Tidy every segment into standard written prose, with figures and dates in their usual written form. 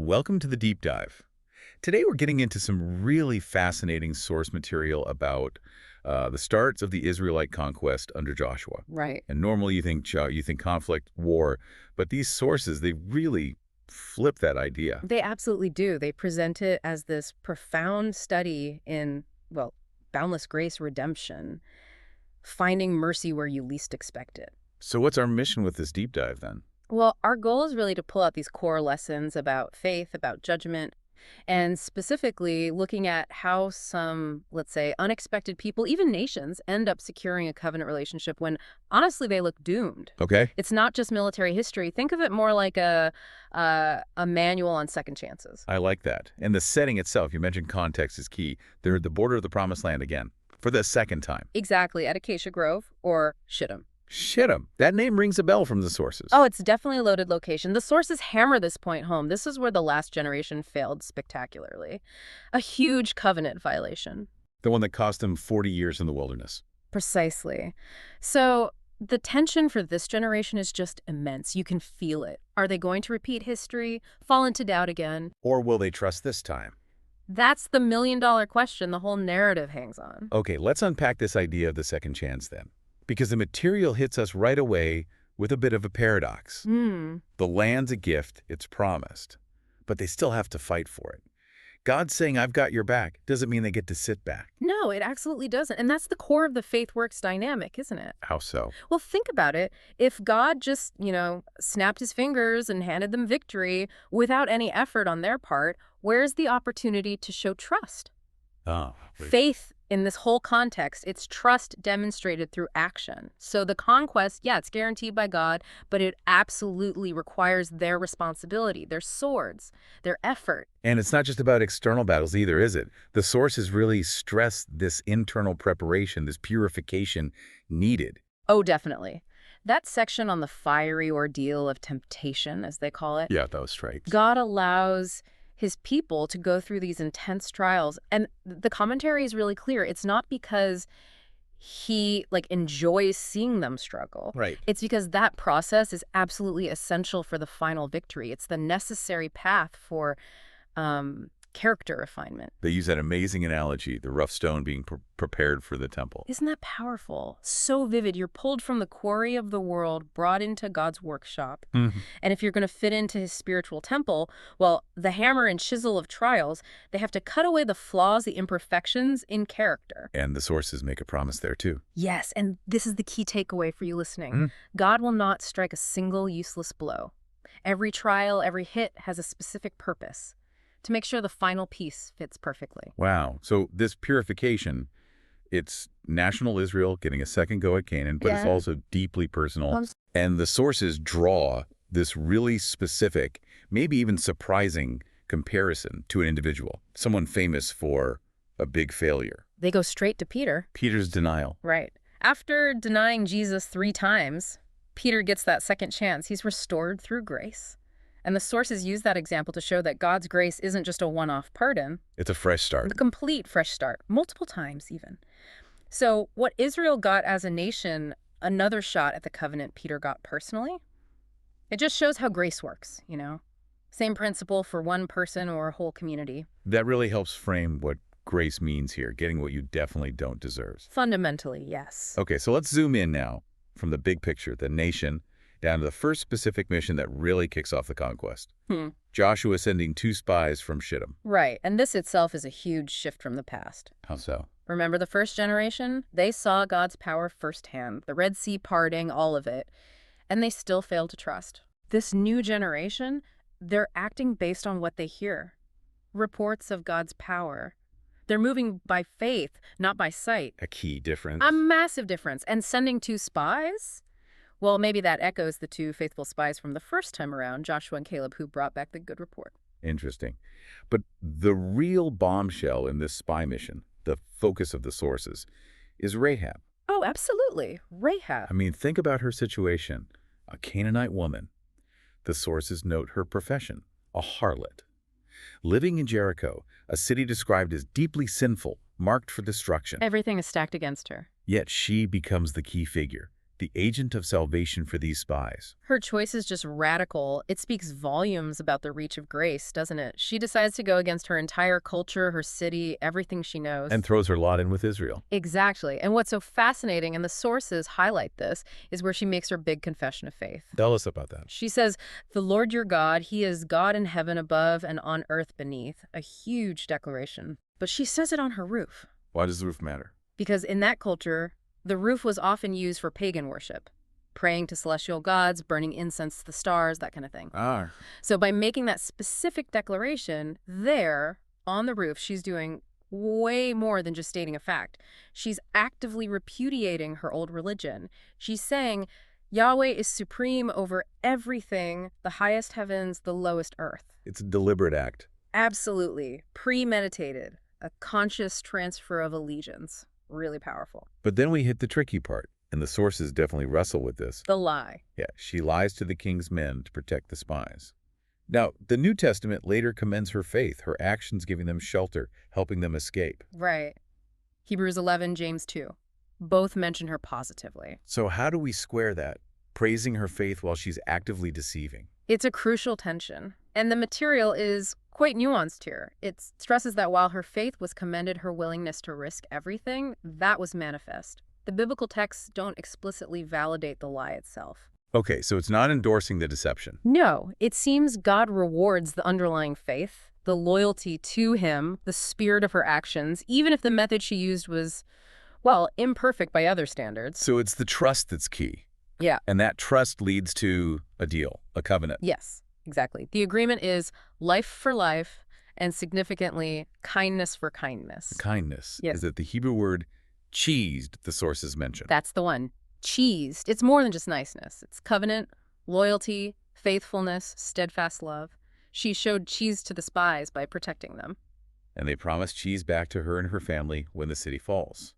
Welcome to the deep dive. Today we're getting into some really fascinating source material about the starts of the Israelite conquest under Joshua. Right. And normally you think conflict, war, but these sources, they really flip that idea. They absolutely do. They present it as this profound study in, well, boundless grace redemption, finding mercy where you least expect it. So what's our mission with this deep dive then? Well, our goal is really to pull out these core lessons about faith, about judgment, and specifically looking at how some, let's say, unexpected people, even nations, end up securing a covenant relationship when honestly they look doomed. Okay. It's not just military history. Think of it more like a manual on second chances. I like that. And the setting itself, you mentioned context is key. They're at the border of the Promised Land again, for the second time. Exactly, at Acacia Grove or Shittim. Shittim. That name rings a bell from the sources. Oh, it's definitely a loaded location. The sources hammer this point home. This is where the last generation failed spectacularly. A huge covenant violation. The one that cost them 40 years in the wilderness. Precisely. So the tension for this generation is just immense. You can feel it. Are they going to repeat history, fall into doubt again? Or will they trust this time? That's the million-dollar question the whole narrative hangs on. Okay, let's unpack this idea of the second chance then. Because the material hits us right away with a bit of a paradox. The land's a gift, it's promised, but they still have to fight for it. God saying, I've got your back, doesn't mean they get to sit back. No, it absolutely doesn't. And that's the core of the faith works dynamic, isn't it? How so? Well, think about it. If God just, snapped his fingers and handed them victory without any effort on their part, where's the opportunity to show trust? Faith in this whole context, it's trust demonstrated through action. So the conquest, yeah, it's guaranteed by God, but it absolutely requires their responsibility, their swords, their effort. And it's not just about external battles either, is it? The sources really stress this internal preparation, this purification needed. Oh, definitely. That section on the fiery ordeal of temptation, as they call it. Yeah, those strikes. God allows his people to go through these intense trials. And the commentary is really clear. It's not because he enjoys seeing them struggle. Right. It's because that process is absolutely essential for the final victory. It's the necessary path for character refinement. They use that amazing analogy, the rough stone being prepared for the temple. Isn't that powerful? So vivid. You're pulled from the quarry of the world, brought into God's workshop. And if you're going to fit into his spiritual temple, well, the hammer and chisel of trials, they have to cut away the flaws, the imperfections in character. And the sources make a promise there too. Yes, and this is the key takeaway for you listening. God will not strike a single useless blow. Every trial, every hit has a specific purpose to make sure the final piece fits perfectly. Wow. So this purification, it's national Israel getting a second go at Canaan, but it's also deeply personal. And the sources draw this really specific, maybe even surprising comparison to an individual, someone famous for a big failure. They go straight to Peter. Peter's denial. Right. After denying Jesus 3 times, Peter gets that second chance. He's restored through grace. And the sources use that example to show that God's grace isn't just a one-off pardon. It's a fresh start. A complete fresh start, multiple times even. So what Israel got as a nation, another shot at the covenant Peter got personally, it just shows how grace works, Same principle for one person or a whole community. That really helps frame what grace means here, getting what you definitely don't deserve. Fundamentally, yes. Okay, so let's zoom in now from the big picture, the nation, down to the first specific mission that really kicks off the conquest. Joshua sending 2 spies from Shittim. Right, and this itself is a huge shift from the past. How so? Remember the first generation? They saw God's power firsthand, the Red Sea parting, all of it, and they still failed to trust. This new generation, they're acting based on what they hear. Reports of God's power. They're moving by faith, not by sight. A key difference. A massive difference. And sending 2 spies? Well, maybe that echoes the 2 faithful spies from the first time around, Joshua and Caleb, who brought back the good report. Interesting. But the real bombshell in this spy mission, the focus of the sources, is Rahab. Oh, absolutely. Rahab. I mean, think about her situation. A Canaanite woman. The sources note her profession, a harlot. Living in Jericho, a city described as deeply sinful, marked for destruction. Everything is stacked against her. Yet she becomes the key figure, the agent of salvation for these spies. Her choice is just radical. It speaks volumes about the reach of grace, doesn't it? She decides to go against her entire culture, her city, everything she knows. And throws her lot in with Israel. Exactly. And what's so fascinating, and the sources highlight this, is where she makes her big confession of faith. Tell us about that. She says, "The Lord your God, he is God in heaven above and on earth beneath." A huge declaration. But she says it on her roof. Why does the roof matter? Because in that culture, the roof was often used for pagan worship, praying to celestial gods, burning incense to the stars, that kind of thing. So by making that specific declaration there on the roof, she's doing way more than just stating a fact. She's actively repudiating her old religion. She's saying Yahweh is supreme over everything, the highest heavens, the lowest earth. It's a deliberate act. Absolutely. Premeditated. A conscious transfer of allegiance. Really powerful. But then we hit the tricky part, and the sources definitely wrestle with this. The lie. Yeah, she lies to the king's men to protect the spies. Now, the New Testament later commends her faith, her actions giving them shelter, helping them escape. Right. Hebrews 11, James 2. Both mention her positively. So how do we square that, praising her faith while she's actively deceiving? It's a crucial tension, and the material is quite nuanced here. It stresses that while her faith was commended, her willingness to risk everything, that was manifest. The biblical texts don't explicitly validate the lie itself. Okay, so it's not endorsing the deception. No, it seems God rewards the underlying faith, the loyalty to him, the spirit of her actions, even if the method she used was, well, imperfect by other standards. So it's the trust that's key. Yeah. And that trust leads to a deal, a covenant. Yes, exactly. The agreement is life for life and, significantly, kindness for kindness. Kindness. Yes. Is it the Hebrew word cheesed the sources mention? That's the one. Cheesed. It's more than just niceness. It's covenant, loyalty, faithfulness, steadfast love. She showed cheese to the spies by protecting them. And they promised cheese back to her and her family when the city falls.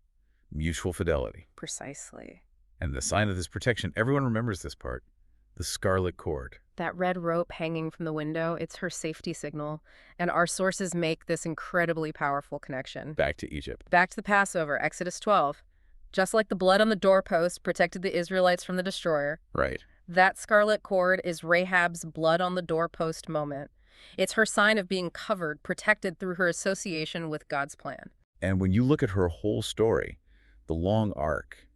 Mutual fidelity. Precisely. And the sign of this protection, everyone remembers this part, the scarlet cord. That red rope hanging from the window, it's her safety signal. And our sources make this incredibly powerful connection. Back to Egypt. Back to the Passover, Exodus 12. Just like the blood on the doorpost protected the Israelites from the destroyer. Right. That scarlet cord is Rahab's blood on the doorpost moment. It's her sign of being covered, protected through her association with God's plan. And when you look at her whole story, the long arc,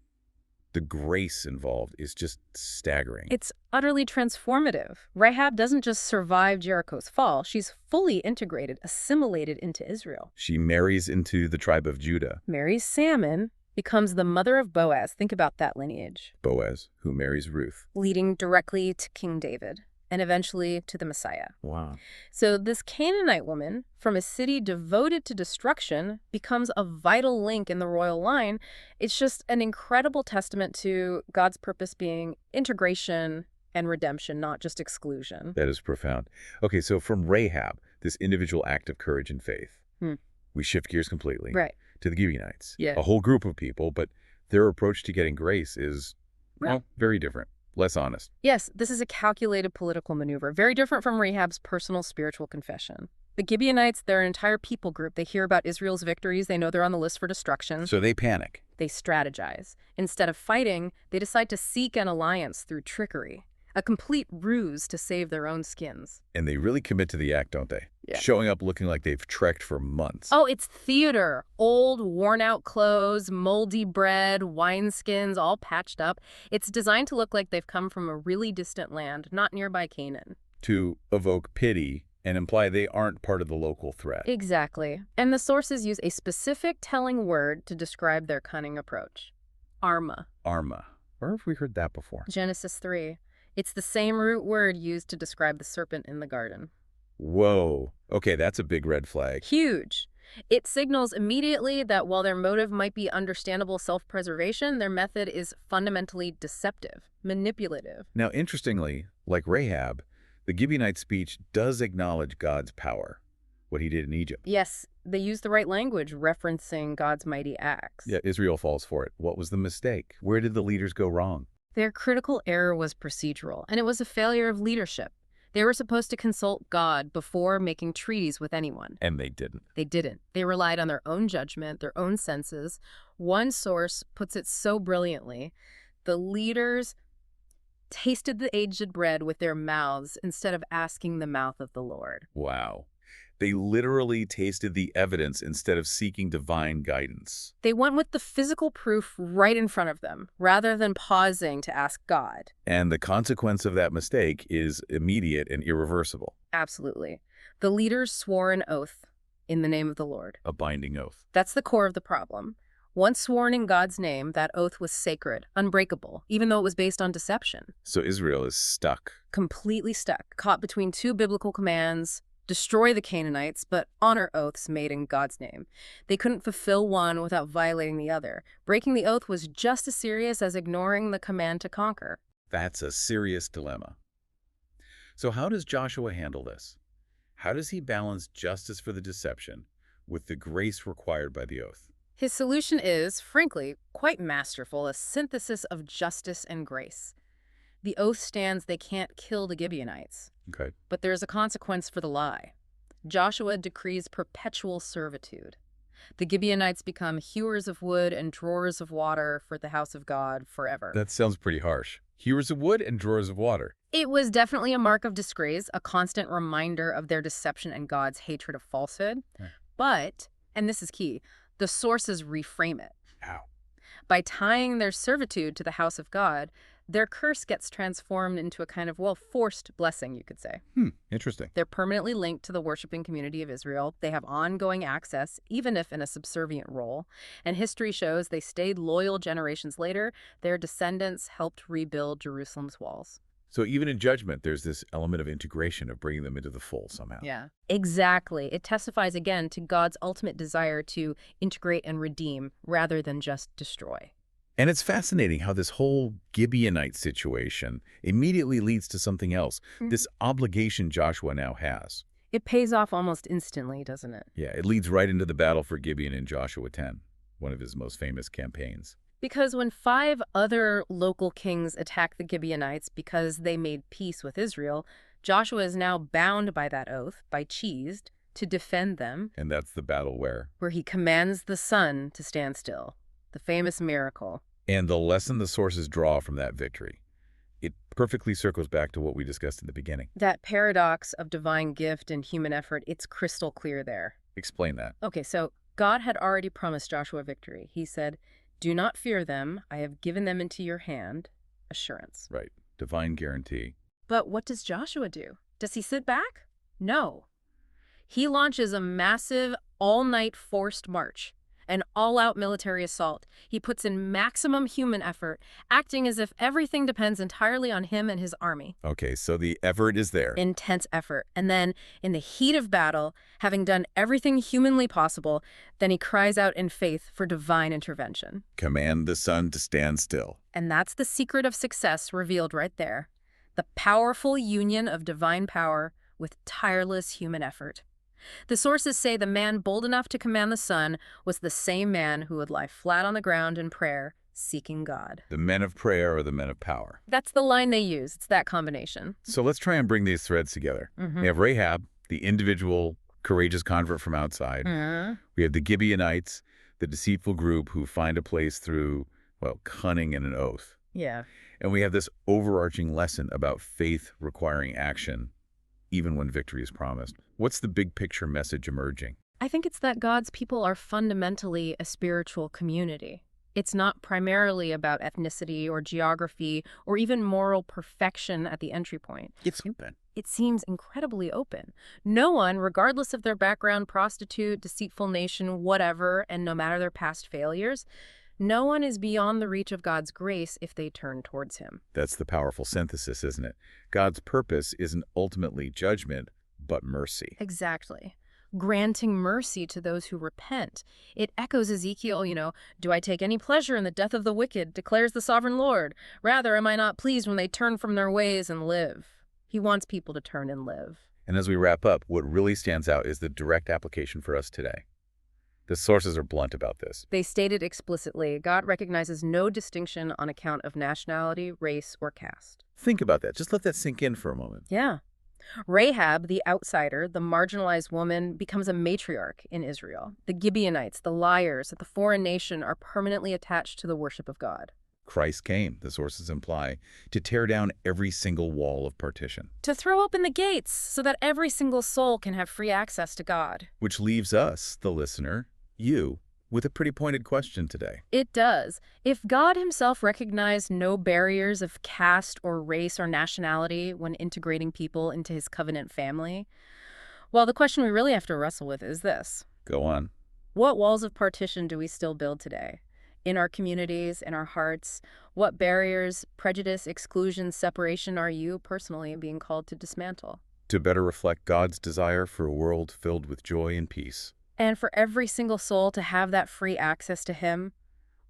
the grace involved is just staggering. It's utterly transformative. Rahab doesn't just survive Jericho's fall. She's fully integrated, assimilated into Israel. She marries into the tribe of Judah. Marries Salmon, becomes the mother of Boaz. Think about that lineage. Boaz, who marries Ruth. Leading directly to King David, and eventually to the Messiah. Wow. So this Canaanite woman, from a city devoted to destruction, becomes a vital link in the royal line. It's just an incredible testament to God's purpose being integration and redemption, not just exclusion. That is profound. Okay, so from Rahab, this individual act of courage and faith, we shift gears completely. Right. To the Gibeonites. Yeah. A whole group of people, but their approach to getting grace is, well, very different. Less honest. Yes, this is a calculated political maneuver, very different from Rahab's personal spiritual confession. The Gibeonites, they're an entire people group. They hear about Israel's victories. They know they're on the list for destruction. So they panic. They strategize. Instead of fighting, they decide to seek an alliance through trickery, a complete ruse to save their own skins. And they really commit to the act, don't they? Yeah. Showing up looking like they've trekked for months. Oh, it's theater. Old, worn-out clothes, moldy bread, wineskins, all patched up. It's designed to look like they've come from a really distant land, not nearby Canaan. To evoke pity and imply they aren't part of the local threat. Exactly. And the sources use a specific telling word to describe their cunning approach. Arma. Arma. Where have we heard that before? Genesis 3. It's the same root word used to describe the serpent in the garden. Whoa. Okay, that's a big red flag. Huge. It signals immediately that while their motive might be understandable self-preservation, their method is fundamentally deceptive, manipulative. Now, interestingly, like Rahab, the Gibeonite speech does acknowledge God's power, what he did in Egypt. Yes, they use the right language, referencing God's mighty acts. Yeah, Israel falls for it. What was the mistake? Where did the leaders go wrong? Their critical error was procedural, and it was a failure of leadership. They were supposed to consult God before making treaties with anyone. And they didn't. They didn't. They relied on their own judgment, their own senses. One source puts it so brilliantly. The leaders tasted the aged bread with their mouths instead of asking the mouth of the Lord. Wow. They literally tasted the evidence instead of seeking divine guidance. They went with the physical proof right in front of them, rather than pausing to ask God. And the consequence of that mistake is immediate and irreversible. Absolutely. The leaders swore an oath in the name of the Lord. A binding oath. That's the core of the problem. Once sworn in God's name, that oath was sacred, unbreakable, even though it was based on deception. So Israel is stuck. Completely stuck, caught between two biblical commands: destroy the Canaanites, but honor oaths made in God's name. They couldn't fulfill one without violating the other. Breaking the oath was just as serious as ignoring the command to conquer. That's a serious dilemma. So how does Joshua handle this? How does he balance justice for the deception with the grace required by the oath? His solution is, frankly, quite masterful, a synthesis of justice and grace. The oath stands they can't kill the Gibeonites. Okay. But there's a consequence for the lie. Joshua decrees perpetual servitude. The Gibeonites become hewers of wood and drawers of water for the house of God forever. That sounds pretty harsh. Hewers of wood and drawers of water. It was definitely a mark of disgrace, a constant reminder of their deception and God's hatred of falsehood. Right. But, and this is key, the sources reframe it. How? By tying their servitude to the house of God, their curse gets transformed into a kind of, well, forced blessing, you could say. Interesting. They're permanently linked to the worshiping community of Israel. They have ongoing access, even if in a subservient role. And history shows they stayed loyal generations later. Their descendants helped rebuild Jerusalem's walls. So even in judgment, there's this element of integration, of bringing them into the fold somehow. Yeah. Exactly. It testifies again to God's ultimate desire to integrate and redeem rather than just destroy. And it's fascinating how this whole Gibeonite situation immediately leads to something else, this obligation Joshua now has. It pays off almost instantly, doesn't it? Yeah, it leads right into the battle for Gibeon in Joshua 10, one of his most famous campaigns. Because when 5 other local kings attack the Gibeonites because they made peace with Israel, Joshua is now bound by that oath, by Cheesed, to defend them. And that's the battle where he commands the sun to stand still. The famous miracle. And the lesson the sources draw from that victory, it perfectly circles back to what we discussed in the beginning. That paradox of divine gift and human effort, it's crystal clear there. Explain that. Okay, so God had already promised Joshua victory. He said, "Do not fear them. I have given them into your hand." Assurance. Right. Divine guarantee. But what does Joshua do? Does he sit back? No. He launches a massive, all-night forced march. An all-out military assault. He puts in maximum human effort, acting as if everything depends entirely on him and his army. Okay, so the effort is there. Intense effort. And then, in the heat of battle, having done everything humanly possible, then he cries out in faith for divine intervention. Command the sun to stand still. And that's the secret of success revealed right there. The powerful union of divine power with tireless human effort. The sources say the man bold enough to command the sun was the same man who would lie flat on the ground in prayer, seeking God. The men of prayer or the men of power. That's the line they use. It's that combination. So let's try and bring these threads together. We have Rahab, the individual courageous convert from outside. We have the Gibeonites, the deceitful group who find a place through, well, cunning and an oath. Yeah. And we have this overarching lesson about faith requiring action, even when victory is promised. What's the big picture message emerging? I think it's that God's people are fundamentally a spiritual community. It's not primarily about ethnicity or geography or even moral perfection at the entry point. It's open. It seems incredibly open. No one, regardless of their background, prostitute, deceitful nation, whatever, and no matter their past failures, no one is beyond the reach of God's grace if they turn towards him. That's the powerful synthesis, isn't it? God's purpose isn't ultimately judgment, but mercy. Exactly. Granting mercy to those who repent. It echoes Ezekiel, "Do I take any pleasure in the death of the wicked, declares the sovereign Lord. Rather, am I not pleased when they turn from their ways and live?" He wants people to turn and live. And as we wrap up, what really stands out is the direct application for us today. The sources are blunt about this. They stated explicitly, God recognizes no distinction on account of nationality, race, or caste. Think about that. Just let that sink in for a moment. Yeah. Rahab, the outsider, the marginalized woman, becomes a matriarch in Israel. The Gibeonites, the liars, the foreign nation are permanently attached to the worship of God. Christ came, the sources imply, to tear down every single wall of partition. To throw open the gates so that every single soul can have free access to God. Which leaves us, the listener, you, with a pretty pointed question today. It does. If God himself recognized no barriers of caste or race or nationality when integrating people into his covenant family, well, the question we really have to wrestle with is this. Go on. What walls of partition do we still build today? In our communities, in our hearts? What barriers, prejudice, exclusion, separation are you personally being called to dismantle? To better reflect God's desire for a world filled with joy and peace. And for every single soul to have that free access to him,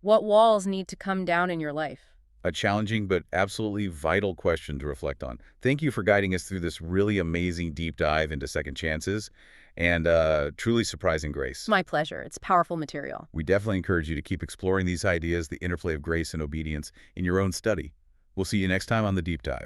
what walls need to come down in your life? A challenging but absolutely vital question to reflect on. Thank you for guiding us through this really amazing deep dive into second chances and truly surprising grace. My pleasure. It's powerful material. We definitely encourage you to keep exploring these ideas, the interplay of grace and obedience, in your own study. We'll see you next time on The Deep Dive.